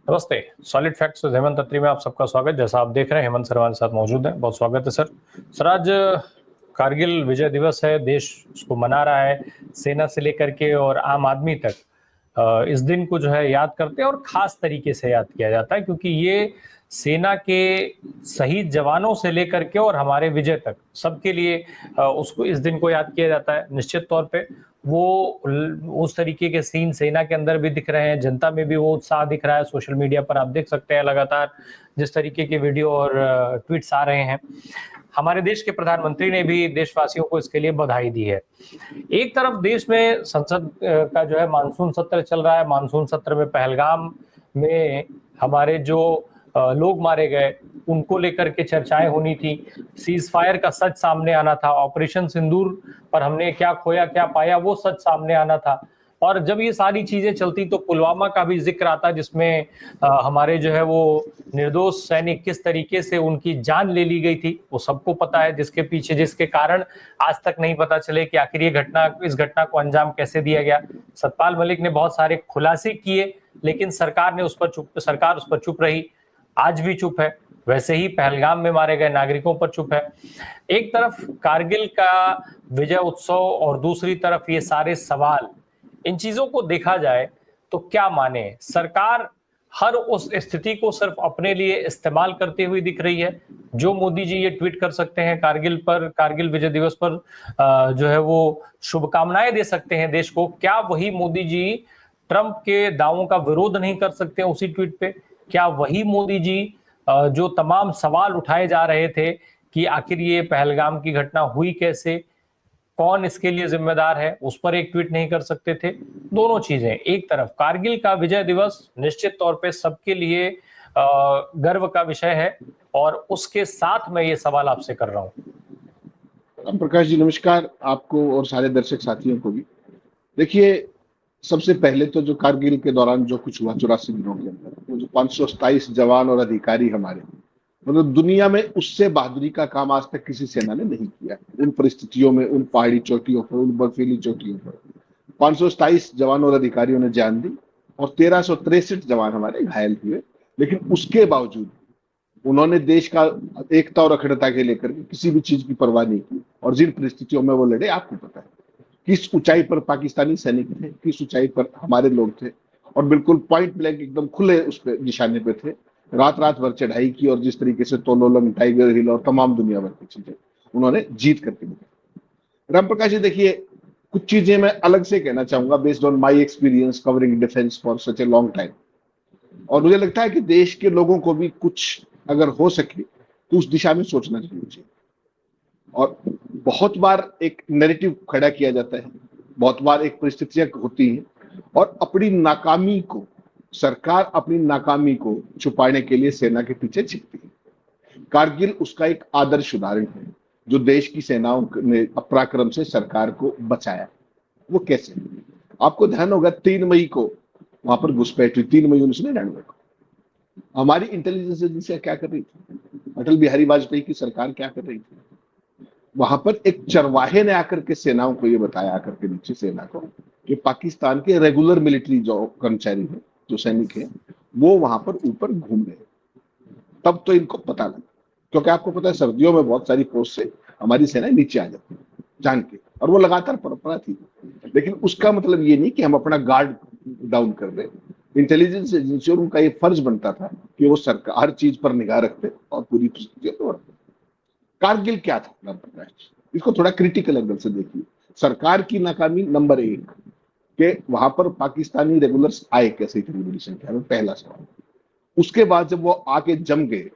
नमस्ते। Solid facts से हेमंत अत्री में आप सबका स्वागत। जैसा आप देख रहे हैं हेमंत सर हमारे साथ मौजूद हैं, बहुत स्वागत है सर। सर आज कारगिल विजय दिवस है, देश उसको मना रहा है, सेना से लेकर के और आम आदमी तक इस दिन को जो है याद करते हैं और खास तरीके से याद किया जाता है क्योंकि ये सेना के शहीद जवानों से लेकर के और हमारे विजय तक सबके लिए उसको इस दिन को याद किया जाता है। निश्चित तौर पे वो उस तरीके के सीन सेना के अंदर भी दिख रहे हैं, जनता में भी वो उत्साह दिख रहा है। सोशल मीडिया पर आप देख सकते हैं लगातार जिस तरीके के वीडियो और ट्वीट्स आ रहे हैं। हमारे देश के प्रधानमंत्री ने भी देशवासियों को इसके लिए बधाई दी है। एक तरफ देश में संसद का जो है मानसून सत्र चल रहा है। मानसून सत्र में पहलगाम में हमारे जो लोग मारे गए उनको लेकर के चर्चाएं होनी थी। सीज फायर का सच सामने आना था। ऑपरेशन सिंदूर पर हमने क्या खोया क्या पाया वो सच सामने आना था। और जब ये सारी चीजें चलती तो पुलवामा का भी जिक्र आता जिसमें हमारे जो है वो निर्दोष सैनिक किस तरीके से उनकी जान ले ली गई थी वो सबको पता है, जिसके पीछे जिसके कारण आज तक नहीं पता चले कि आखिर ये इस घटना को अंजाम कैसे दिया गया। सतपाल मलिक ने बहुत सारे खुलासे किए लेकिन सरकार उस पर चुप रही, आज भी चुप है। वैसे ही पहलगाम में मारे गए नागरिकों पर चुप है। एक तरफ कारगिल का विजय उत्सव और दूसरी तरफ ये सारे सवाल। इन चीजों को देखा जाए तो क्या माने, सरकार हर उस स्थिति को सिर्फ अपने लिए इस्तेमाल करती हुई दिख रही है। जो मोदी जी ये ट्वीट कर सकते हैं कारगिल विजय दिवस पर जो है वो शुभकामनाएं दे सकते हैं देश को, क्या वही मोदी जी ट्रंप के दावों का विरोध नहीं कर सकते हैं उसी ट्वीट पे? क्या वही मोदी जी जो तमाम सवाल उठाए जा रहे थे कि आखिर ये पहलगाम की घटना हुई कैसे, कौन इसके लिए जिम्मेदार है, उस पर एक ट्वीट नहीं कर सकते थे? दोनों चीजें, एक तरफ कारगिल का विजय दिवस निश्चित तौर पे सबके लिए गर्व का विषय है और उसके साथ मैं ये सवाल आपसे कर रहा हूं। प्रकाश जी नमस्कार, आपको और सारे दर्शक साथियों को भी। देखिए, सबसे पहले तो जो कारगिल के दौरान जो कुछ हुआ 84 दिनों के अंदर, वो जो 527 जवान और अधिकारी हमारे, मतलब दुनिया में उससे बहादुरी का काम आज तक किसी सेना ने नहीं किया। उन परिस्थितियों में, उन पहाड़ी चोटियों पर, उन बर्फीली चोटियों पर 527 जवान और अधिकारियों ने जान दी और 1363 जवान हमारे घायल हुए। लेकिन उसके बावजूद उन्होंने देश का एकता और अखंडता के लेकर किसी भी चीज की परवाह नहीं की और जिन परिस्थितियों में वो लड़े आपको पता है किस ऊंचाई पर पाकिस्तानी सैनिक थे, किस ऊंचाई पर हमारे लोग थे और बिल्कुल पॉइंट ब्लैंक एकदम खुले उस पे निशाने पे थे। रात रात भर चढ़ाई की और जिस तरीके से तोलोलंग, टाइगर हिल और तमाम दुनिया भर की चीजें उन्होंने जीत करके दिखाई। रामप्रकाश जी देखिए, कुछ चीजें मैं अलग से कहना चाहूंगा based on my experience covering defence for such a long time. और मुझे लगता है कि देश के लोगों को भी कुछ अगर हो सके तो उस दिशा में सोचना चाहिए। और बहुत बार एक नैरेटिव खड़ा किया जाता है, बहुत बार एक परिस्थितियां होती हैं और अपनी नाकामी को, सरकार अपनी नाकामी को छुपाने के लिए सेना के पीछे छिपती है। कारगिल उसका एक आदर्श उदाहरण है, जो देश की सेनाओं ने पराक्रम से सरकार को बचाया। वो कैसे? आपको ध्यान होगा 3 मई को वहां पर घुसपैठ हुई, 3 मई 1999 को। हमारी इंटेलिजेंस एजेंसियां क्या कर रही थी, अटल बिहारी वाजपेयी की सरकार क्या कर रही थी? वहां पर एक चरवाहे ने आकर के सेनाओं को ये बताया, आकर के नीचे सेना को, कि पाकिस्तान के रेगुलर मिलिट्री जो कर्मचारी हैं, जो सैनिक हैं, वो वहां पर ऊपर घूम रहे। तब तो इनको पता लगा, क्योंकि आपको पता है सर्दियों में बहुत सारी पोस्ट से हमारी सेना नीचे आ जाती है जान के, और वो लगातार परंपरा थी। लेकिन उसका मतलब ये नहीं कि हम अपना गार्ड डाउन कर दें। इंटेलिजेंस एजेंसी और उनका ये फर्ज बनता था कि वो सरकार हर चीज पर निगाह रखते और पूरी परिस्थितियों को। कारगिल क्या था राम प्रकाश, इसको थोड़ा क्रिटिकल एंगल से देखिए। सरकार की नाकामी नंबर 1 के वहां पर पाकिस्तानी रेगुलर्स आए कैसे इतनी बड़ी संख्या में, पहला सवाल। उसके बाद जब वो आके जम गए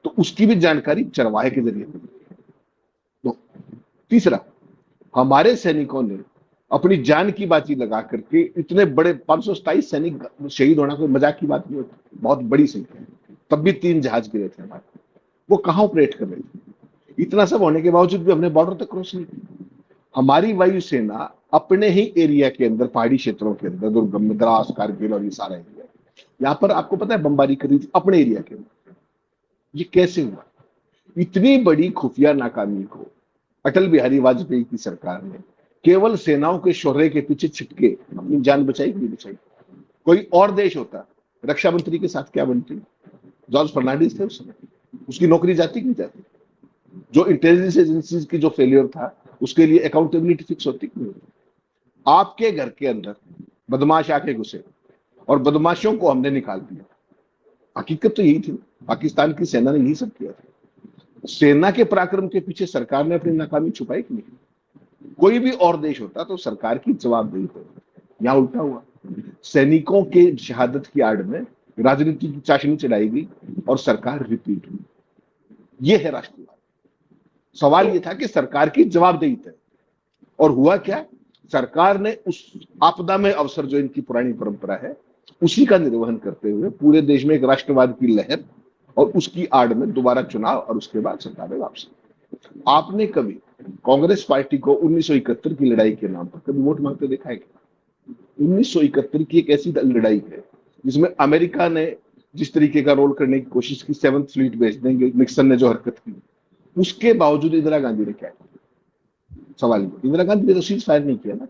तो उसकी भी जानकारी चरवाहे के जरिए मिली। तो तीसरा, हमारे सैनिकों ने अपनी जान की बाजी लगा करके इतने बड़े 527 सैनिक शहीद होना कोई मजाक की बात नहीं होती, बहुत बड़ी संख्या है। तब भी 3 जहाज गिरे थे हमारे, वो कहां ऑपरेट कर रहे थे? इतना सब होने के बावजूद भी हमने बॉर्डर तक क्रॉस नहीं की। हमारी वायुसेना अपने ही एरिया के अंदर, पहाड़ी क्षेत्रों के अंदर, दुर्गम, द्रास, कारगिल और ये सारा एरिया, यहाँ पर आपको पता है बमबारी करी थी अपने एरिया के अंदर। ये कैसे हुआ? इतनी बड़ी खुफिया नाकामी को अटल बिहारी वाजपेयी की सरकार ने केवल सेनाओं के शौर्य के पीछे छिपके अपनी जान बचाई कि नहीं बचाई? कोई और देश होता रक्षा मंत्री के साथ क्या बनती? जॉर्ज फर्नांडिस थे उस समय, उसकी नौकरी जाती कि नहीं जाती? जो इंटेलिजेंस एजेंसीज की जो फेलियर था, उसके लिए अकाउंटेबिलिटी फिक्स होती कि नहीं होती? आपके घर के अंदर बदमाश आके घुसे और बदमाशों को हमने निकाल दिया। हकीकत तो यही थी, पाकिस्तान की सेना ने यही सब किया था। सेना के पराक्रम के पीछे सरकार ने अपनी नाकामी छुपाई कि नहीं? कोई भी और देश होता तो सरकार की जवाबदेही होती, यहाँ उल्टा हुआ। सैनिकों के शहादत की आड़ में राजनीति की चाशनी चलाई गई और सरकार रिपीट हुई। ये है राष्ट्रवाद। सवाल ये था कि सरकार की जवाबदेही तय, और हुआ क्या? सरकार ने उस आपदा में अवसर, जो इनकी पुरानी परंपरा है, उसी का निर्वहन करते हुए पूरे देश में एक राष्ट्रवाद की लहर और उसकी आड़ में दोबारा चुनाव और उसके बाद सत्ता में वापसी। आपने कभी कांग्रेस पार्टी को 1971 की लड़ाई के नाम पर कभी वोट मांगते देखा है क्या? 1971 की एक ऐसी लड़ाई है जिसमें अमेरिका ने जिस तरीके का रोल करने की कोशिश की, 7th फ्लीट भेज देंगे, निक्सन ने जो हरकत की, उसके बावजूद इंदिरा गांधी ने क्या किया? सवाल, इंदिरा गांधी ने तो सीज फायर नहीं किया ना।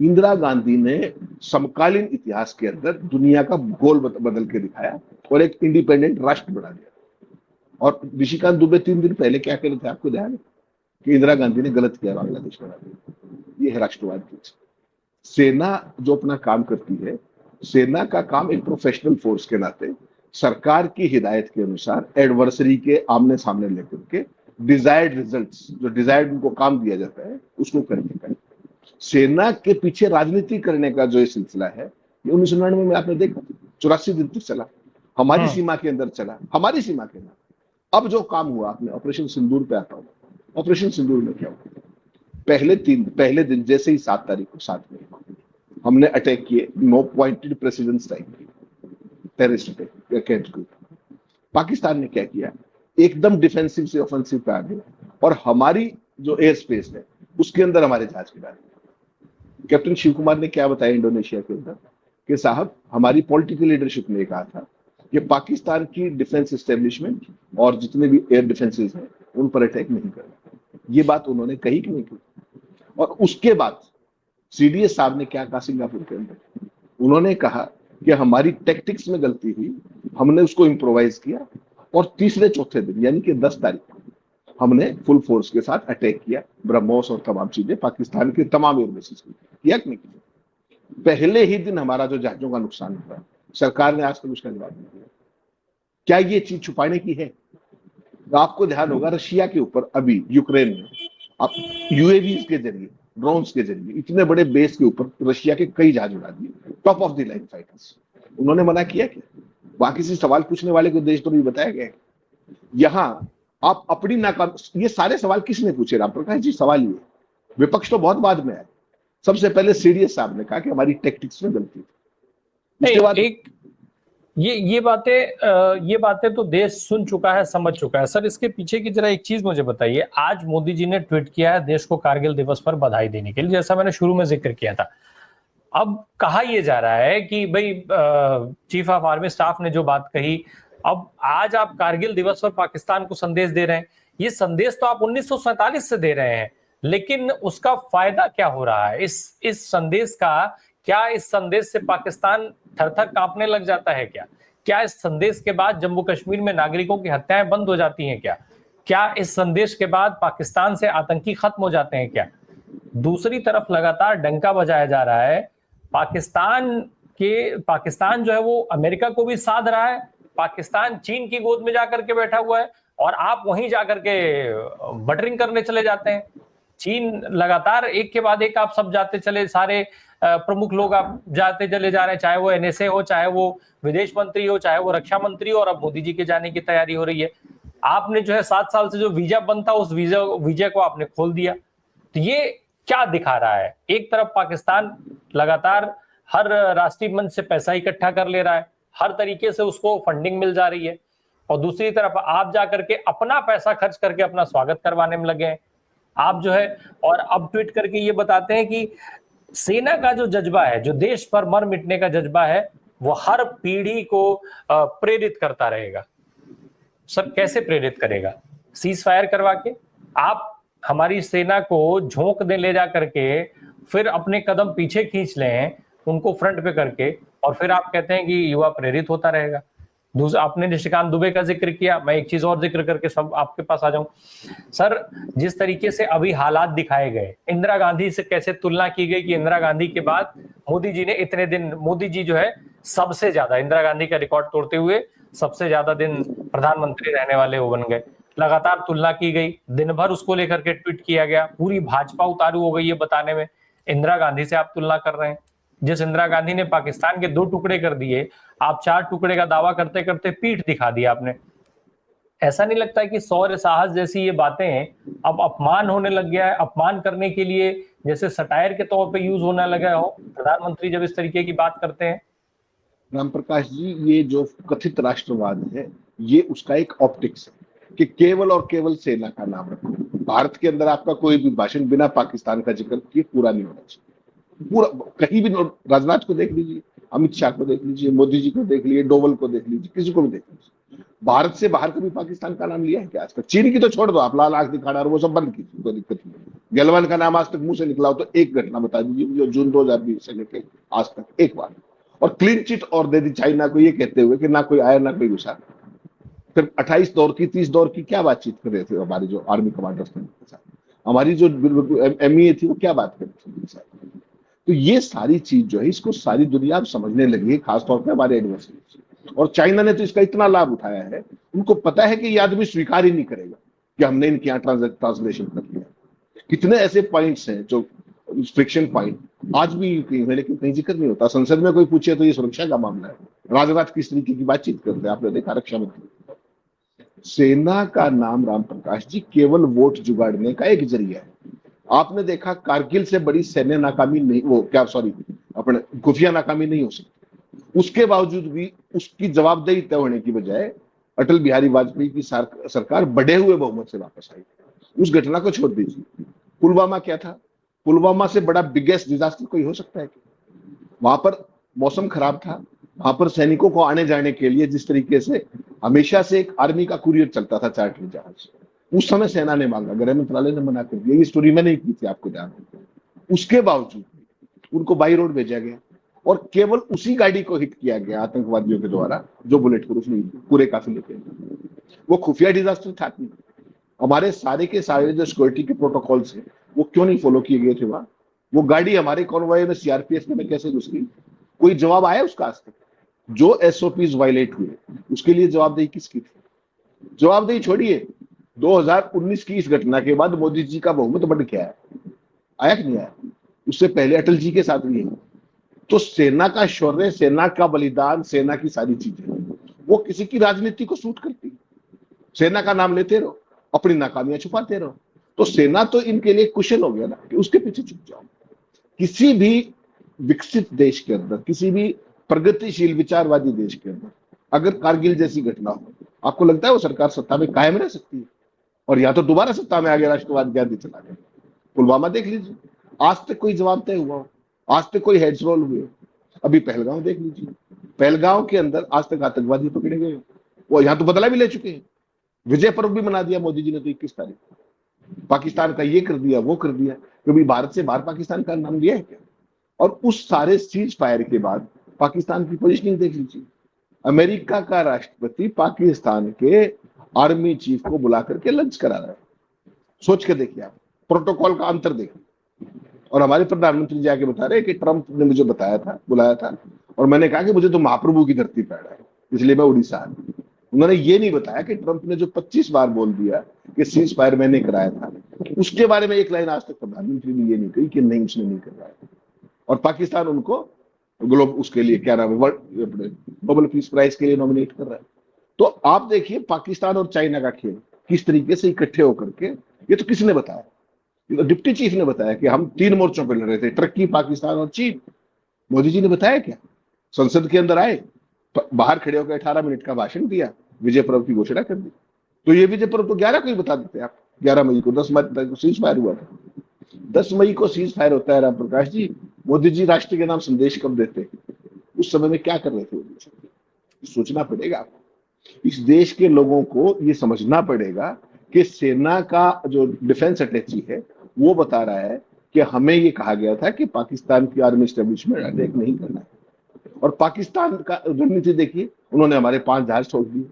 इंदिरा गांधी ने समकालीन इतिहास के अंदर दुनिया का भूगोल बदल के दिखाया और एक इंडिपेंडेंट राष्ट्र बना दिया। और ऋषिकांत दुबे 3 दिन पहले क्या कह रहे थे, आपको ध्यान है कि इंदिरा गांधी ने गलत किया बांग्लादेश बना दिया। ये है राष्ट्रवाद की। सेना जो अपना काम करती है, सेना का काम एक प्रोफेशनल फोर्स के नाते सरकार की हिदायत के अनुसार एडवर्सरी के आमने सामने लेकर के डिजायर्ड रिजल्ट्स, जो डिजायर्ड उनको काम दिया जाता है, उसको करने का। सेना के पीछे राजनीति करने का जो ये सिलसिला है, ये 1999 में आपने देखा 84 दिन तक चला, हमारी सीमा के अंदर चला, हमारी सीमा के अंदर। अब जो काम हुआ, आपने ऑपरेशन सिंदूर पे आता हूँ, ऑपरेशन सिंदूर में क्या हुआ? पहले दिन जैसे ही 7 तारीख को 7 मई को हमने अटैक किए, नो पॉइंटेड प्रेसिडेंट स्ट्राइक की, टेररिस्ट अटैक के ऊपर। पाकिस्तान ने क्या किया? एकदम डिफेंसिव से ऑफेंसिव पे आ गया और हमारी जो एयर स्पेस है उसके अंदर हमारे जहाज गिरा दिए। कैप्टन शिव कुमार ने क्या बताया इंडोनेशिया के अंदर कि साहब, हमारी पॉलिटिकल लीडरशिप ने कहा था कि पाकिस्तान की डिफेंस एस्टेब्लिशमेंट और जितने भी एयर डिफेंसेस हैं उन पर अटैक नहीं करना। ये बात उन्होंने कही कि नहीं की? और उसके बाद सीडीएस साहब ने क्या कहा सिंगापुर के अंदर? उन्होंने कहा कि हमारी टैक्टिक्स में गलती हुई, हमने उसको इम्प्रोवाइज किया और तीसरे चौथे दिन यानी कि 10 तारीख को हमने फुल फोर्स के साथ अटैक किया, ब्रह्मोस और तमाम चीजें पाकिस्तान के तमाम एयर बेसिस किया कि नहीं किया? पहले ही दिन हमारा जो जहाजों का नुकसान हुआ, सरकार ने आज तक उसका जवाब नहीं दिया। क्या ये चीज छुपाने की है? तो आपको ध्यान होगा, रशिया के ऊपर अभी यूक्रेन में आप यूएवी के जरिए, ड्रोन्स के जरिए इतने बड़े बेस के ऊपर रशिया के कई जहाज उड़ा दिए, top of the line fighters. उन्होंने मना किया क्या? बाकी से सवाल पूछने वाले को देशद्रोही बताया गया। यहां आप अपनी नाकाम, ये सारे सवाल किसने पूछे? राम प्रकाश जी, सवाल ये, विपक्ष तो बहुत बाद में आए। सबसे पहले सीडीएस साहब ने कहा कि हमारी टैक्टिक्स में गलती थी। उसके बाद ये बातें तो देश सुन चुका है, समझ चुका है। सर, इसके पीछे की जरा एक चीज मुझे बताइए। आज मोदी जी ने ट्वीट किया है देश को कारगिल दिवस पर बधाई देने के लिए, जैसा मैंने शुरू में जिक्र किया था। अब कहा यह जा रहा है कि भाई चीफ ऑफ आर्मी स्टाफ ने जो बात कही, अब आज आप कारगिल दिवस पर पाकिस्तान को संदेश दे रहे हैं। ये संदेश तो आप 1947 से दे रहे हैं, लेकिन उसका फायदा क्या हो रहा है? इस संदेश का क्या, इस संदेश से पाकिस्तान थर-थर कांपने लग जाता है क्या? क्या इस संदेश के बाद जम्मू कश्मीर में नागरिकों की हत्याएं बंद हो जाती हैं क्या? क्या इस संदेश के बाद पाकिस्तान से आतंकी खत्म हो जाते हैं क्या? दूसरी तरफ लगातार डंका बजाया जा रहा है, पाकिस्तान जो है वो अमेरिका को भी साध रहा है, पाकिस्तान चीन की गोद में जाकर के बैठा हुआ है और आप वहीं जाकर के बटरिंग करने चले जाते हैं। चीन लगातार एक के बाद एक आप सब जाते चले, सारे प्रमुख लोग आप जाते चले जा रहे हैं, चाहे वो एनएसए हो, चाहे वो विदेश मंत्री हो, चाहे वो रक्षा मंत्री हो, और अब मोदी जी के जाने की तैयारी हो रही है। आपने जो है 7 साल से जो वीजा बंद था, उस वीजा को आपने खोल दिया। तो ये क्या दिखा रहा है? एक तरफ पाकिस्तान लगातार हर राष्ट्रीय मंच से पैसा इकट्ठा कर ले रहा है, हर तरीके से उसको फंडिंग मिल जा रही है, और दूसरी तरफ आप जाकर के अपना पैसा खर्च करके अपना स्वागत करवाने में लगे हैं आप जो है। और अब ट्वीट करके ये बताते हैं कि सेना का जो जज्बा है, जो देश पर मर मिटने का जज्बा है, वो हर पीढ़ी को प्रेरित करता रहेगा। सर, कैसे प्रेरित करेगा? सीज फायर करवा के आप हमारी सेना को झोंक दे ले जा करके फिर अपने कदम पीछे खींच लें, उनको फ्रंट पे करके, और फिर आप कहते हैं कि युवा प्रेरित होता रहेगा। दूसरा, आपने निशिकांत दुबे का जिक्र किया, मैं एक चीज और जिक्र करके सब आपके पास आ जाऊं। सर, जिस तरीके से अभी हालात दिखाए गए, इंदिरा गांधी से कैसे तुलना की गई कि इंदिरा गांधी के बाद मोदी जी ने इतने दिन, मोदी जी जो है सबसे ज्यादा, इंदिरा गांधी का रिकॉर्ड तोड़ते हुए सबसे ज्यादा दिन प्रधानमंत्री रहने वाले वो बन गए। लगातार तुलना की गई, दिन भर उसको लेकर के ट्वीट किया गया, पूरी भाजपा उतारू हो गई ये बताने में। इंदिरा गांधी से आप तुलना कर रहे हैं, जिस इंदिरा गांधी ने पाकिस्तान के 2 टुकड़े कर दिए, आप 4 टुकड़े का दावा करते करते पीठ दिखा दिया आपने। ऐसा नहीं लगता है कि शौर्य साहस जैसी ये बातें अब अपमान होने लग गया है, अपमान करने के लिए जैसे सटायर के तौर पे यूज होने लगा हो प्रधानमंत्री जब इस तरीके की बात करते हैं? राम प्रकाश जी, ये जो कथित राष्ट्रवाद है, ये उसका एक ऑप्टिक्स है कि केवल और केवल सेना का नाम रखो। भारत के अंदर आपका कोई भी भाषण बिना पाकिस्तान का जिक्र किए पूरा नहीं होना चाहिए। पूरा कहीं भी, राजनाथ को देख लीजिए, अमित शाह को देख लीजिए, मोदी जी को देख लीजिए, डोवल को देख लीजिए, किसी को भी देख लीजिए, भारत से बाहर कभी पाकिस्तान का नाम लिया है क्या आज तक? चीन की तो छोड़ दो, आप लाल आंख दिखाना और वो सब बंद कीजिए, कोई दिक्कत नहीं। गलवान का नाम आज तक मुंह से निकला हो तो एक घटना बता दीजिए जो जून 2020 से लेकर आज तक एक बार, और क्लीन चिट और दे दी चाइना को ये कहते हुए कि ना कोई आया ना कोई घुसा। फिर 28 दौर की 30 दौर की क्या बातचीत कर रहे थे हमारी जो आर्मी कमांडर्स थे उनके साथ, हमारी जो एमईए थी वो क्या बात कर रही थी उनके साथ। तो ये सारी चीज जो है, इसको सारी दुनिया अब समझने लगी है, खासतौर पर हमारे एडवर्सरीज। और चाइना ने तो इसका इतना लाभ उठाया है, उनको पता है कि ये आदमी स्वीकार ही नहीं करेगा कि हमने इनके यहाँ ट्रांसलेशन कर लिया। कितने ऐसे पॉइंट्स हैं जो फ्रिक्शन पॉइंट आज भी कहीं है, लेकिन कहीं जिक्र नहीं होता। संसद में कोई पूछे तो ये सुरक्षा का मामला है, राजनाथ किस तरीके की बातचीत करते हैं आपने देखा, रक्षा मंत्री। सेना का नाम, राम प्रकाश जी, केवल वोट जुगाड़ने का एक जरिया है। आपने देखा कारगिल से बड़ी सैन्य नाकामी नहीं, वो क्या, सॉरी, अपने खुफिया नाकामी नहीं हो सकती। उसके बावजूद भी उसकी जवाबदेही तय होने की बजाय अटल बिहारी वाजपेयी की सरकार बढ़े हुए बहुमत से वापस आई। उस घटना को छोड़ दीजिए, पुलवामा क्या था? पुलवामा से बड़ा बिगेस्ट डिजास्टर कोई हो सकता है? वहां पर मौसम खराब था, वहां पर सैनिकों को आने जाने के लिए जिस तरीके से हमेशा से एक आर्मी का कुरियर चलता था, चार्टर्ड जहाज, उस समय सेना ने मांगा, गृह मंत्रालय ने मना कर दिया। ये स्टोरी मैंने ही की थी, आपको ध्यान हो। उसके बावजूद उनको बाई रोड भेजा गया और केवल उसी गाड़ी को हिट किया गया आतंकवादियों के द्वारा जो बुलेट प्रूफ नहीं थी पूरे काफिले के। वो खुफिया डिजास्टर था नहीं। हमारे सारे के सारे जो सिक्योरिटी के प्रोटोकॉल्स हैं वो क्यों नहीं फॉलो किए गए थे वहां? वो गाड़ी हमारे कॉन्वॉय में सीआरपीएफ में कैसे घुस गई? कोई जवाब आया उसका आज तक? जो एसओपीज वायलेट हुए उसके लिए जवाबदेही किसकी थी? जवाबदेही छोड़िए, 2019 की इस घटना के बाद मोदी जी का बहुमत बढ़ गया है, आया कि नहीं आया? उससे पहले अटल जी के साथ भी है। तो सेना का शौर्य, सेना का बलिदान, सेना की सारी चीजें वो किसी की राजनीति को सूट करती। सेना का नाम लेते रहो, अपनी नाकामियां छुपाते रहो। तो सेना तो इनके लिए कुशल हो गया ना कि उसके पीछे छुप जाओ। किसी भी विकसित देश के अंदर, किसी भी प्रगतिशील विचारवादी देश के अंदर अगर कारगिल जैसी घटना हो, आपको लगता है वो सरकार सत्ता में कायम रह सकती है? और या तो दोबारा सत्ता में आ गया राष्ट्रवाद ज्ञानी चला गया। पुलवामा देख लीजिए, आज तक कोई जवाब तय हुआ हो? आज तक कोई हेड्स रोल हुए? अभी पहलगांव देख लीजिए, पहलगांव के अंदर आज तक आतंकवादी पकड़े गए, वो यहाँ तो बदला भी ले चुके हैं। विजय पर्व भी मना दिया मोदी जी ने तो 21 तारीख, पाकिस्तान का ये कर दिया वो कर दिया। कभी भारत से बाहर पाकिस्तान का नाम लिया है क्या? और उस सारे सीज फायर के बाद पाकिस्तान की पोजिशनिंग देख लीजिए। अमेरिका का राष्ट्रपति पाकिस्तान के आर्मी चीफ को बुला करके लंच करा रहा है। सोच के देखिए आप, प्रोटोकॉल का अंतर देखिए। और हमारे प्रधानमंत्री जी आके बता रहे हैं कि ट्रंप ने मुझे बताया था, बुलाया था, और मैंने कहा कि मुझे तो महाप्रभु की धरती पर है, इसलिए मैं उड़ीसा आ गया। उन्होंने ये नहीं बताया कि ट्रंप ने जो 25 बार बोल दिया कि सीज फायर मैंने कराया था, उसके बारे में एक लाइन आज तक प्रधानमंत्री ने ये नहीं कही कि नहीं उसने नहीं कराया। और पाकिस्तान उनको उसके लिए क्या नाम है, नोबेल पीस प्राइज के लिए नॉमिनेट कर रहा है। तो आप देखिए पाकिस्तान और चाइना का खेल किस तरीके से इकट्ठे होकर के, ये तो किसने बताया? डिप्टी चीफ ने बताया कि हम 3 मोर्चों पर लड़ रहे थे, टर्की, पाकिस्तान और चीन। मोदी जी ने बताया क्या? संसद के अंदर आए, बाहर खड़े होकर 18 मिनट का भाषण दिया, विजय पर्व की घोषणा कर दी। तो ये विजय पर्व तो 11 को ही बता देते आप, 11 मई को, 10 मई को सीज फायर हुआ था। 10 मई को सीज फायर होता है राम प्रकाश जी। मोदी जी राष्ट्र के नाम संदेश कब देते? उस समय में क्या कर रहे थे मोदी जी? सोचना पड़ेगा आपको। इस देश के लोगों को ये समझना पड़ेगा कि सेना का जो डिफेंस अटैची है वो बता रहा है कि हमें ये कहा गया था कि पाकिस्तान की आर्मी एस्टेब्लिशमेंट अटैक नहीं करना है, और पाकिस्तान का रणनीति देखिए, उन्होंने हमारे 5 जहाज छोड़ दिए,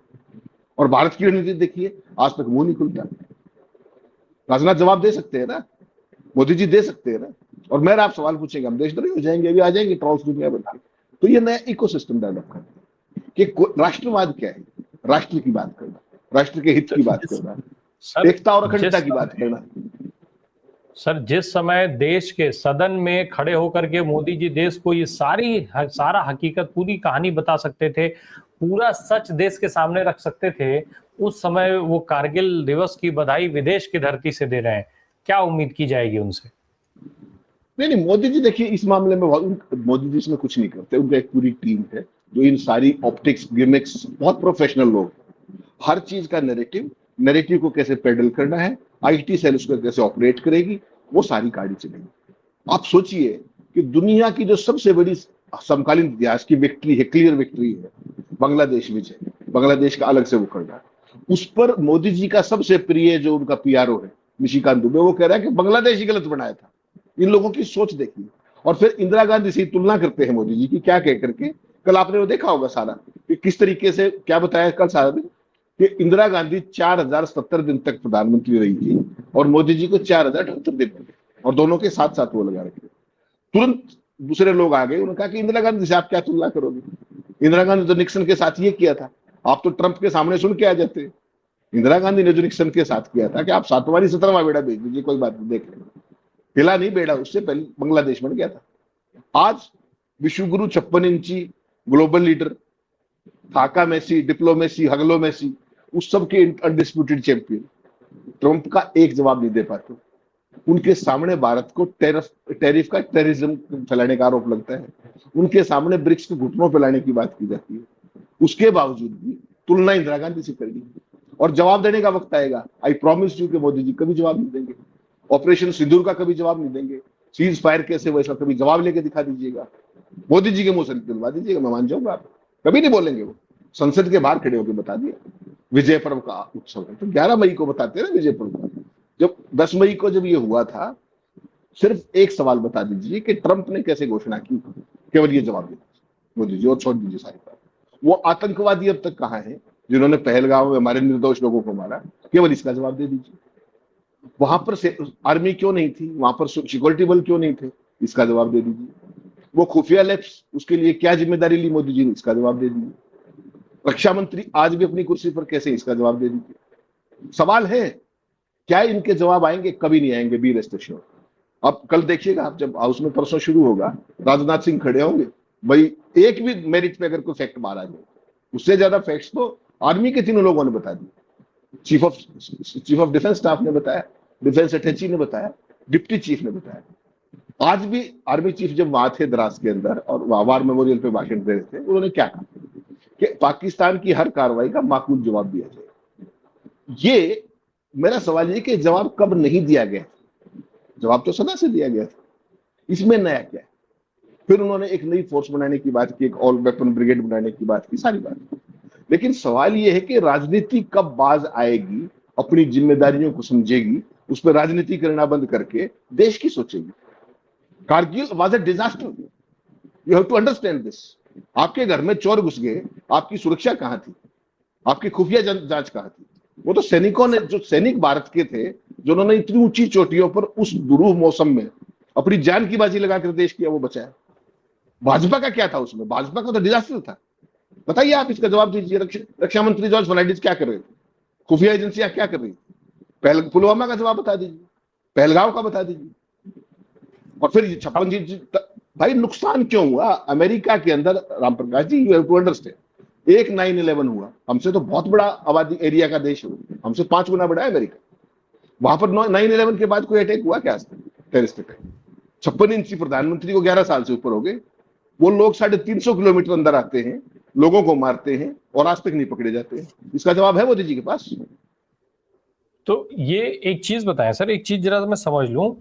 और भारत की रणनीति देखिए, आज तक मुंह नहीं खुलता। राजनाथ जवाब दे सकते हैं ना, मोदी जी दे सकते हैं ना, और मैं आप सवाल पूछेंगे हम देशद्रोही हो जाएंगे, अभी आ जाएंगे ट्रॉल्स दुनिया भर के। तो ये नया इकोसिस्टम डेवलप करना कि राष्ट्रवाद क्या है, राष्ट्र की बात करना, राष्ट्र के हित की बात करना, सर एकता और अखंडता की बात करना। सर जिस समय देश के सदन में खड़े होकर के मोदी जी देश को ये सारा हकीकत पूरी कहानी बता सकते थे, पूरा सच देश के सामने रख सकते थे, उस समय वो कारगिल दिवस की बधाई विदेश की धरती से दे रहे हैं। क्या उम्मीद की जाएगी उनसे? नहीं, मोदी जी देखिए इस मामले में मोदी जी इसमें कुछ नहीं करते, उनका एक पूरी टीम है जो इन सारी ऑप्टिक्स गिमिक्स, बहुत प्रोफेशनल लोग, हर चीज का नैरेटिव को कैसे पेडल करना है, आईटी सेल उसको कैसे ऑपरेट करेगी, वो सारी गाड़ी चलेगी। आप सोचिए कि दुनिया की जो सबसे बड़ी समकालीन इतिहास की विक्ट्री है, क्लियर विक्ट्री है, बांग्लादेश विजय, बांग्लादेश का अलग से वो करना, उस पर मोदी जी का सबसे प्रिय जो उनका पीआरओ है निशिकांत दुबे, वो कह रहा है कि बांग्लादेश ही गलत बनाया था। इन लोगों की सोच देखिए, और फिर इंदिरा गांधी से तुलना करते हैं मोदी जी की, क्या कह करके। कल आपने वो देखा होगा सारा कि किस तरीके से क्या बताया कल सारा दिन, कि इंदिरा गांधी 4070 दिन तक प्रधानमंत्री रही थी और मोदी जी को 4078 दिन मिले, और दोनों के साथ साथ वो लगा रखे। तुरंत दूसरे लोग आ गए, उन्होंने कहा कि इंदिरा गांधी से आप क्या तुलना करोगे, इंदिरा गांधी तो निक्सन के साथ ये किया था, आप तो ट्रंप के सामने सुन के आ जाते। इंदिरा गांधी ने जो निक्सन के साथ किया था कि आप 7वां 17वां बेड़ा भेज दीजिए, कोई बात नहीं, देख लेंगे, हिला नहीं बेड़ा, उससे पहले बांग्लादेश बन गया था। आज विश्वगुरु 56 इंची ग्लोबल लीडर, थाका मेसी, डिप्लोमेसी, हगलो मेसी, उस सब के अनडिस्प्यूटेड चैंपियन, ट्रंप का एक जवाब नहीं दे पाते। उनके सामने भारत को टैरिफ का टेररिज्म फैलाने का आरोप लगता है, उनके सामने ब्रिक्स के घुटनों फैलाने की बात की जाती है, उसके बावजूद भी तुलना इंदिरा गांधी से करेगी। और जवाब देने का वक्त आएगा, आई प्रॉमिस यू कि मोदी जी कभी जवाब नहीं देंगे, ऑपरेशन सिंदूर का कभी जवाब नहीं देंगे, सीज फायर कैसे वैसा कभी जवाब लेके दिखा दीजिएगा, मोदी जी के मुंह से दिलवा दीजिएगा, मैं मान जाऊंगा। आप कभी नहीं बोलेंगे, वो संसद के बाहर खड़े होकर बता दिया विजय पर्व का उत्सव है, तो 11 मई को बताते हैं ना विजय पर्व। जब 10 मई को जब ये हुआ था, सिर्फ एक सवाल बता दीजिए कि ट्रंप ने कैसे घोषणा की, केवल ये जवाब दे मोदी जी, और छोड़ दीजिए सारी बात। वो आतंकवादी अब तक कहाँ है जिन्होंने पहलगांव में हमारे निर्दोष लोगों को मारा, केवल इसका जवाब दे दीजिए। वहां पर आर्मी क्यों नहीं थी, वहां पर सिक्योरिटी बल क्यों नहीं थे, इसका जवाब दे दीजिए। वो खुफिया लैब्स, उसके लिए क्या जिम्मेदारी ली मोदी जी ने, इसका जवाब दे दीजिए। रक्षा मंत्री आज भी अपनी कुर्सी पर कैसे, इसका जवाब दे दीजिए। सवाल है, क्या इनके जवाब आएंगे? कभी नहीं आएंगे, बी रेस्ट एश्योर्ड। अब कल देखिएगा आप, जब हाउस में परसों शुरू होगा, राजनाथ सिंह खड़े होंगे, भाई एक भी मेरिट पे अगर कोई फैक्ट मारा जाए, उससे ज्यादा फैक्ट्स तो आर्मी के तीनों लोगों ने बता दिए। चीफ ऑफ डिफेंस स्टाफ ने बताया, डिफेंस अटैची ने बताया, डिप्टी चीफ ने बताया। आज भी आर्मी चीफ जब वहां थे द्रास के अंदर और वार मेमोरियल पे भाषण दे रहे थे, उन्होंने क्या कहा कि पाकिस्तान की हर कार्रवाई का माकूल जवाब दिया जाए। ये मेरा सवाल ये कि जवाब कब नहीं दिया गया? जवाब तो सदा से दिया गया था, इसमें नया क्या है? फिर उन्होंने एक नई फोर्स बनाने की बात की, एक ऑल वेपन ब्रिगेड बनाने की बात की, सारी बात। लेकिन सवाल यह है कि राजनीति कब बाज आएगी, अपनी जिम्मेदारियों को समझेगी, उस पर राजनीति करना बंद करके देश की सोचेगी। Kargil was a disaster, you have to understand this. आपके घर में चोर घुस गए, आपकी सुरक्षा कहां थी, आपकी खुफिया जांच कहां थी? वो तो सैनिकों ने, जो सैनिक भारत के थे, जिन्होंने इतनी ऊंची चोटियों पर उस दुरूह मौसम में अपनी जान की बाजी लगाकर देश किया, वो बचाया। भाजपा का क्या था उसमें? भाजपा का तो डिजास्टर था। बताइए, आप इसका जवाब दीजिए। रक्षा मंत्री जॉर्ज फर्नांडिस क्या कर रहे थे, खुफिया एजेंसियां क्या कर रही थी? पुलवामा का जवाब बता दीजिए, पहलगांव का बता दीजिए, और फिर 56 जी। भाई नुकसान क्यों हुआ अमेरिका के अंदर? Ram Prakash ji, you have to understand, एक 9/11 हुआ, हमसे तो बहुत बड़ा आबादी एरिया का देश है, हमसे 5 गुना बड़ा है अमेरिका। वहां पर 9/11 के बाद कोई अटैक हुआ क्या? Terrorist attack. 56 इंची प्रधानमंत्री को 11 साल से ऊपर हो गए, वो लोग 350 किलोमीटर अंदर आते हैं, लोगों को मारते हैं और आज तक नहीं पकड़े जाते हैं। इसका जवाब है मोदी जी के पास? तो ये एक चीज बताएं सर, एक चीज जरा मैं समझ लूं।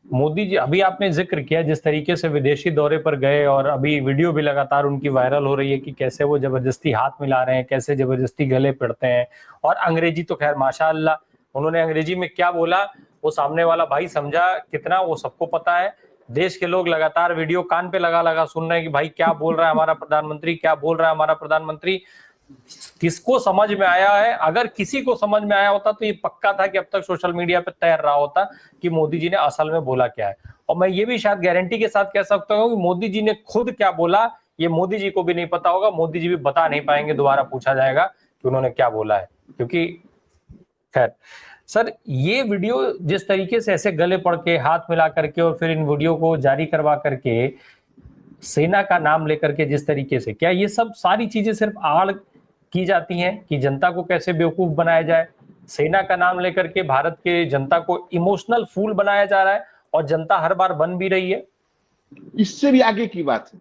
मोदी जी, अभी आपने जिक्र किया जिस तरीके से विदेशी दौरे पर गए, और अभी वीडियो भी लगातार उनकी वायरल हो रही है कि कैसे वो जबरदस्ती हाथ मिला रहे हैं, कैसे जबरदस्ती गले पड़ते हैं, और अंग्रेजी तो खैर माशाअल्लाह उन्होंने अंग्रेजी में क्या बोला वो सामने वाला भाई समझा कितना, वो सबको पता है। देश के लोग लगातार वीडियो कान पे लगा लगा सुन रहे हैं कि भाई क्या बोल रहा है हमारा प्रधानमंत्री, क्या बोल रहा है हमारा प्रधानमंत्री। किसको समझ में आया है? अगर किसी को समझ में आया होता तो ये पक्का था कि अब तक सोशल मीडिया पे तैर रहा होता कि मोदी जी ने असल में बोला क्या है। और मैं ये भी शायद गारंटी के साथ कह सकता हूँ कि मोदी जी ने खुद क्या बोला ये मोदी जी को भी नहीं पता होगा, मोदी जी भी बता नहीं पाएंगे, दोबारा पूछा जाएगा कि उन्होंने क्या बोला है। क्योंकि खैर सर, ये वीडियो जिस तरीके से ऐसे गले पड़ के हाथ मिला करके और फिर इन वीडियो को जारी करवा करके सेना का नाम लेकर के जिस तरीके से, क्या ये सब सारी चीजें सिर्फ आड़ की जाती हैं कि जनता को कैसे बेवकूफ बनाया जाए? सेना का नाम लेकर के भारत के जनता को इमोशनल फूल बनाया जा रहा है और जनता हर बार बन भी रही है। इससे भी आगे की बात है,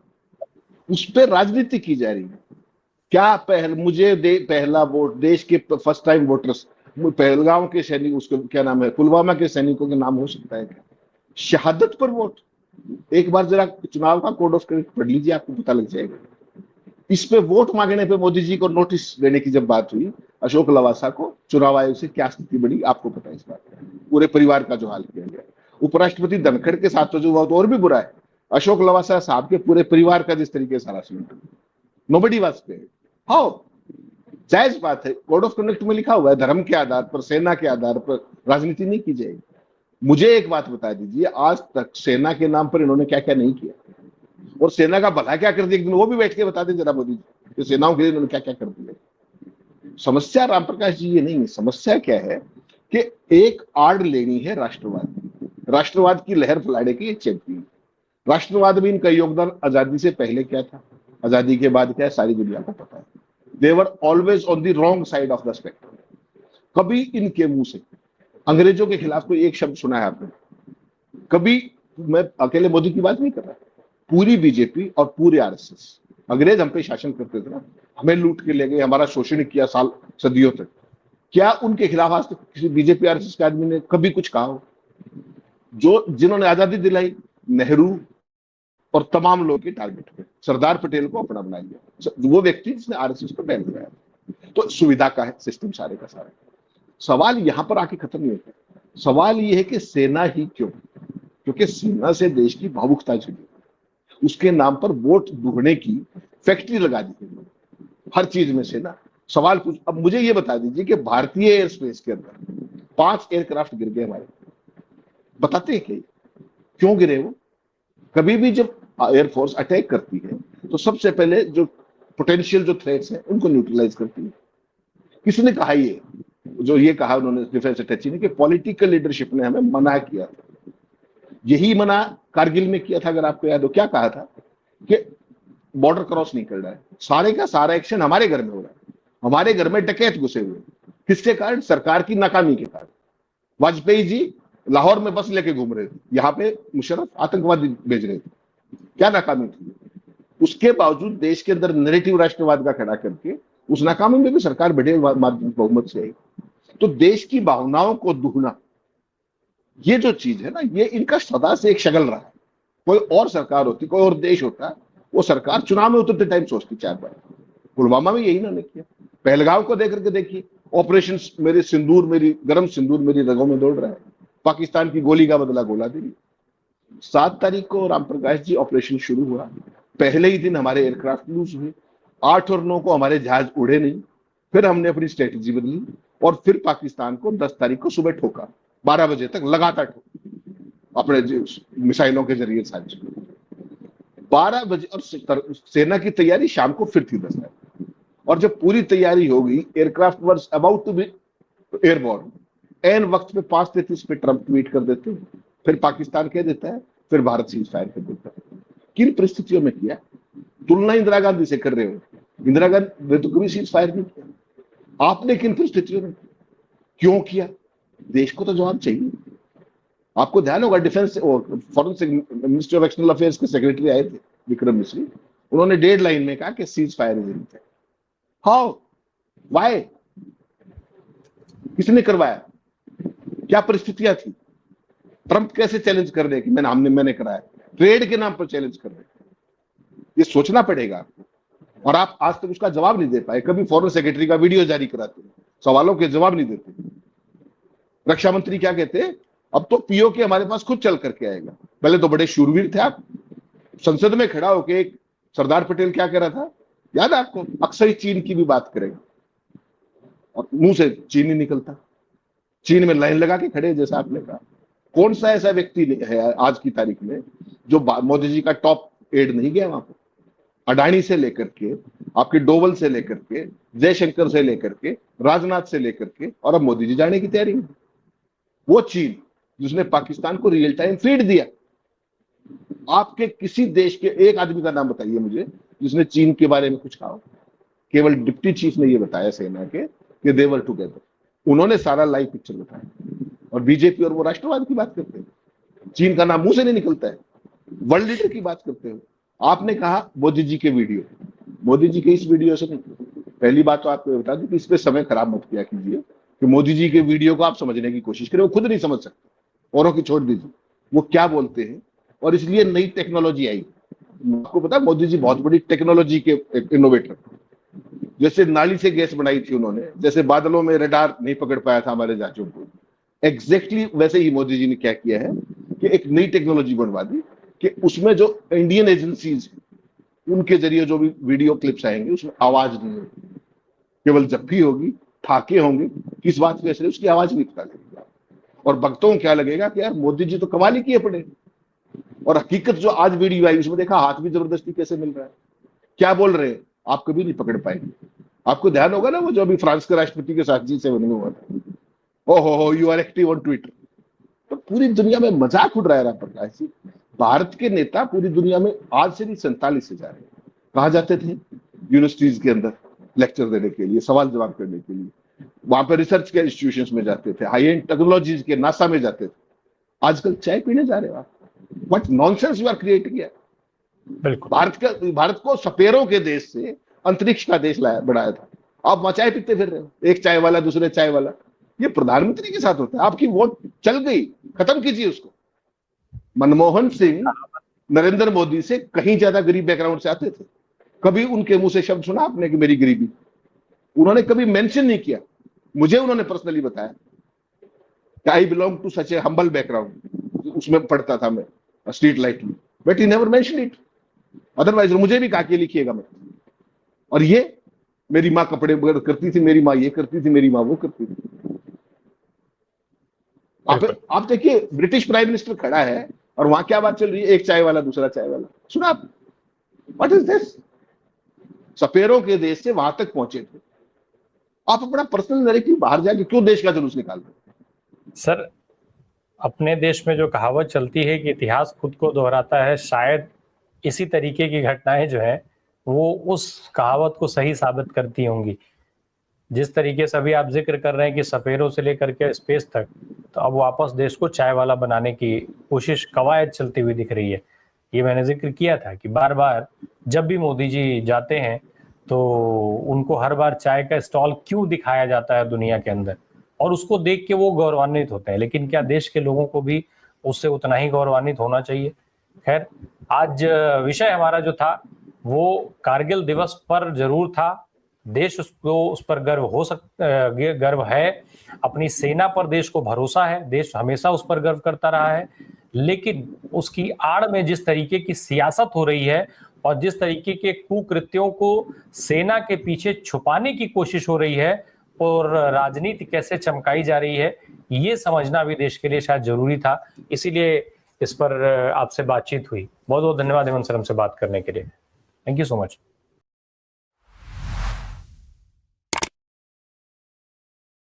उस पर राजनीति की जा रही है। क्या पहला वोट देश के फर्स्ट टाइम वोटर्स पहलगांव के सैनिक, उसको क्या नाम है, पुलवामा के सैनिकों के नाम हो सकता है क्या? शहादत पर वोट। एक बार जरा चुनाव का कोड ऑफ कंडक्ट पढ़ लीजिए, आपको पता लग जाएगा। इस पे वोट मांगने पे मोदी जी को नोटिस देने की जब बात हुई, अशोक लवासा को, चुनाव आयोग से क्या स्थिति बनी आपको पता है। इस बात पूरे परिवार का जो हाल किया गया, उपराष्ट्रपति धनखड़ के साथ तो जो हुआ तो और भी बुरा है, अशोक लवासा साहब के पूरे परिवार का जिस तरीके से harassment, nobody was paid. How? जायज बात है, कोड ऑफ कंडक्ट में लिखा हुआ है धर्म के आधार पर, सेना के आधार पर राजनीति नहीं की जाएगी। मुझे एक बात बता दीजिए, आज तक सेना के नाम पर इन्होंने क्या क्या नहीं किया, और सेना का भला क्या कर दिया, एक दिन वो भी बैठ के बता दें जरा मोदी जी कि सेनाओं के लिए इन्होंने क्या क्या कर दिया। समस्या राम प्रकाश जी ये नहीं है, समस्या क्या है कि एक आड़ लेनी है राष्ट्रवाद की लहर फैलाने की चैंपियन। राष्ट्रवाद में इनका योगदान आजादी से पहले क्या था, आजादी के बाद क्या है, सारी दुनिया को पता है। They were always on the wrong side of the spectrum. कभी इनके मुंह से अंग्रेजों के खिलाफ कोई एक शब्द सुना है आपने? कभी, मैं अकेले मोदी की बात नहीं कर रहा, पूरी बीजेपी और पूरे आरएसएस, अंग्रेज हम पे शासन करते थे ना, हमें लूट के ले गए, हमारा शोषण किया साल सदियों तक। क्या उनके खिलाफ आज तक किसी बीजेपी आरएसएस के आदमी ने कभी कुछ कहा हो? जो जिन्होंने आजादी दिलाई, नेहरू और तमाम लोग के टारगेट पे सरदार पटेल को अपना बना लिया, वो व्यक्ति जिसने आरएसएस को बैन कराया। तो सुविधा का है सिस्टम सारे का सारा। सवाल यहां पर आके खत्म नहीं होता, सवाल यह है कि सेना ही क्यों? क्योंकि सेना से देश की भावुकता जुड़ी, उसके नाम पर वोट ढूंढने की फैक्ट्री लगा दी है हर चीज में सेना। सवाल कुछ, अब मुझे ये बता दीजिए कि भारतीय एयर स्पेस के अंदर 5 एयरक्राफ्ट गिर गए हमारे, बताते हैं क्यों गिरे वो? कभी भी जब एयरफोर्स अटैक करती है तो सबसे पहले जो पोटेंशियल जो थ्रेट्स हैं उनको न्यूट्रलाइज करती है। किसने कहा ये? जो ये कहा उन्होंने डिफेंस अटैची ने कि पॉलिटिकल लीडरशिप ने हमें मना किया था। यही मना कारगिल में किया था, अगर आपको याद हो। क्या कहा था कि बॉर्डर क्रॉस नहीं कर रहा है, सारे का सारा एक्शन हमारे घर में हो रहा है, हमारे घर में डकैत घुसे हुए। किसके कारण? सरकार की नाकामी के कारण। वाजपेयी जी लाहौर में बस लेके घूम रहे थे, यहाँ पे मुशर्रफ आतंकवादी भेज रहे थे। क्या नाकामी थी? उसके बावजूद देश के अंदर नैरेटिव राष्ट्रवाद का खड़ा करके उस नाकामी में भी सरकार बड़े बहुमत से आई। तो देश की भावनाओं को दुहना, ये जो चीज है ना, ये इनका सदा से एक शगल रहा है। कोई और सरकार होती, कोई और देश होता, वो सरकार चुनाव में उतरते टाइम सोचती 4 बार। पुलवामा में यही इन्होंने किया। पहलगांव को देख करके देखिए, ऑपरेशन मेरे सिंदूर, मेरी गर्म सिंदूर मेरी रगों में दौड़ रहा है, पाकिस्तान की गोली का बदला गोला दे रही। 7 तारीख को राम प्रकाश जी ऑपरेशन शुरू हुआ, पहले ही दिन हमारे एयरक्राफ्ट लूज हुए, 8 और 9 को हमारे जहाज उड़े नहीं। फिर हमने अपनी स्ट्रेटेजी बदली और फिर पाकिस्तान को 10 तारीख को सुबह ठोका, 12 बजे तक लगातार ठोका अपने मिसाइलों के जरिए साजिश। 12 बजे, और सेना की तैयारी शाम को फिर थी 10 तारीख। और जब पूरी तैयारी हो गई, aircraft were about to be airborne, एन वक्त पे 5:33 पे ट्रंप ट्वीट कर देते हैं, फिर पाकिस्तान कह देता है, फिर भारत सीज फायर कर देता है। किन परिस्थितियों में किया? तुलना इंदिरा गांधी से कर रहे हो, इंदिरा गांधी ने तो कभी सीज फायर नहीं किया। आपने किन परिस्थितियों में क्यों किया? देश को तो जवाब चाहिए। आपको ध्यान होगा, डिफेंस और foreign ministry of external affairs के सेक्रेटरी आए थे विक्रम मिश्री, उन्होंने डेड लाइन में कहा कि cease fire is in fact. How? Why? किसने करवाया? क्या परिस्थितियां थी? ट्रंप कैसे चैलेंज कर रहे कि मैंने कराया? ट्रेड के नाम पर चैलेंज कर रहे। ये सोचना पड़ेगा आपको, और आप आज तक उसका जवाब नहीं दे पाए। कभी फॉरेन सेक्रेटरी का वीडियो जारी कराते हैं, सवालों के जवाब नहीं देते। रक्षा मंत्री क्या कहते हैं, अब तो पीओके हमारे पास खुद चल करके आएगा। पहले तो बड़े शूरवीर थे आप, संसद में खड़ा होके एक सरदार पटेल क्या कह रहा था, याद है आपको, अक्सर ही चीन की भी बात करेगा और मुंह से चीन ही निकलता, चीन में लाइन लगा के खड़े, जैसा आपने कहा। कौन सा ऐसा व्यक्ति है आज की तारीख में जो मोदी जी का टॉप एड नहीं गया वहां पर? अडानी से लेकर के, आपके डोवल से लेकर के, जयशंकर से लेकर के, राजनाथ से लेकर के, और अब मोदी जी जाने की तैयारी में। वो चीन जिसने पाकिस्तान को रियल टाइम फीड दिया। आपके किसी देश के एक आदमी का नाम बताइए मुझे जिसने चीन के बारे में कुछ कहा। केवल डिप्टी चीफ ने ये बताया सेना के कि दे वर टुगेदर, उन्होंने सारा लाइव पिक्चर बताया। और बीजेपी और वो राष्ट्रवाद की बात करते हैं, चीन का नाम मुंह से नहीं निकलता है। वर्ल्ड लीडर की बात करते हो। आपने कहा मोदी जी के वीडियो, मोदी जी के इस वीडियो से नहीं। पहली बात तो आपको बता दूं कि इस पे समय खराब मत किया कीजिए कि मोदी जी के वीडियो को आप समझने की कोशिश करें, वो खुद नहीं समझ सकते, औरों की छोड़ दीजिए वो क्या बोलते हैं। और इसलिए नई टेक्नोलॉजी आई। आपको पता है मोदी जी बहुत बड़ी टेक्नोलॉजी के इनोवेटर। जैसे नाली से गैस बनाई थी उन्होंने, जैसे बादलों में रडार नहीं पकड़ पाया था हमारे जहाजों को, एग्जैक्टली वैसे ही मोदी जी ने क्या किया है कि एक नई टेक्नोलॉजी बनवा दी कि उसमें जो इंडियन एजेंसीज उनके जरिए जो भी वीडियो क्लिप्स आएंगे उसमें आवाज नहीं होगी, केवल जब भी होगी ठाके होंगे, किस बात के असर उसकी आवाज नहीं पता लगेगा। और भक्तों को क्या लगेगा कि यार मोदी जी तो कमाल ही किए पड़े। और हकीकत जो आज वीडियो आई उसमें देखा हाथ भी जबरदस्ती कैसे मिल रहा है, क्या बोल रहे हैं आप कभी नहीं पकड़ पाएंगे। आपको ध्यान होगा ना वो जो अभी फ्रांस के राष्ट्रपति के साथ G7 में हुआ था, ओहो you are active on Twitter. तो पूरी दुनिया में मजाक उड़ रहा है प्रकाश जी। भारत के नेता पूरी दुनिया में आज से नहीं 47 से जा रहे हैं। कहा जाते थे यूनिवर्सिटीज के अंदर लेक्चर देने के लिए, सवाल जवाब करने के लिए, वहां पर रिसर्च के इंस्टीट्यूशंस में जाते थे, हाई एंड टेक्नोलॉजीज के नासा में जाते थे। आजकल चाय पीने जा रहे हो आप। What nonsense you are creating है। बिल्कुल। भारत को सपेरों के देश से अंतरिक्ष का देश बनाया था। आप वहां चाय पीते फिर रहे हो, एक चाय वाला दूसरे चाय वाला। ये प्रधानमंत्री के साथ होता है। आपकी वोट चल गई, खत्म कीजिए उसको। मनमोहन सिंह नरेंद्र मोदी से कहीं ज्यादा गरीब बैकग्राउंड से आते थे। कभी उनके मुंह से शब्द सुना आपने कि मेरी गरीबी? उन्होंने कभी मेंशन नहीं किया। मुझे उन्होंने पर्सनली बताया कि I belong to such a humble background, उसमें पढ़ता था मैं स्ट्रीट लाइट में, but he never mention it. Otherwise मुझे भी कहा कि लिखिएगा मत। और ये मेरी माँ कपड़े करती थी, मेरी माँ ये करती थी, मेरी माँ वो करती थी। आप देखिए ब्रिटिश प्राइम मिनिस्टर खड़ा है और वहां क्या बात चल रही है, एक चाय वाला दूसरा चाय वाला। सुना आप? What is this? सपेरों के देश से वहां तक पहुंचे थे। आप अपना पर्सनल नैरेटिव बाहर जाके क्यों देश का जुलूस निकाल रहे? सर, अपने देश में जो कहावत चलती है कि इतिहास खुद को दोहराता है, शायद इसी तरीके की घटनाएं जो है वो उस कहावत को सही साबित करती होंगी। जिस तरीके से अभी आप जिक्र कर रहे हैं कि सपेरों से लेकर के स्पेस तक, तो अब वापस देश को चाय वाला बनाने की कोशिश, कवायद चलती हुई दिख रही है। ये मैंने जिक्र किया था कि बार बार जब भी मोदी जी जाते हैं तो उनको हर बार चाय का स्टॉल क्यों दिखाया जाता है दुनिया के अंदर, और उसको देख के वो गौरवान्वित होते हैं। लेकिन क्या देश के लोगों को भी उससे उतना ही गौरवान्वित होना चाहिए? खैर, आज विषय हमारा जो था वो कारगिल दिवस पर जरूर था। देश उसको उस पर गर्व है, अपनी सेना पर देश को भरोसा है, देश हमेशा उस पर गर्व करता रहा है। लेकिन उसकी आड़ में जिस तरीके की सियासत हो रही है और जिस तरीके के कुकृत्यों को सेना के पीछे छुपाने की कोशिश हो रही है और राजनीति कैसे चमकाई जा रही है, ये समझना भी देश के लिए शायद जरूरी था। इसीलिए इस पर आपसे बातचीत हुई। बहुत बहुत धन्यवाद हेमंत सर हमसे बात करने के लिए। Thank you so much.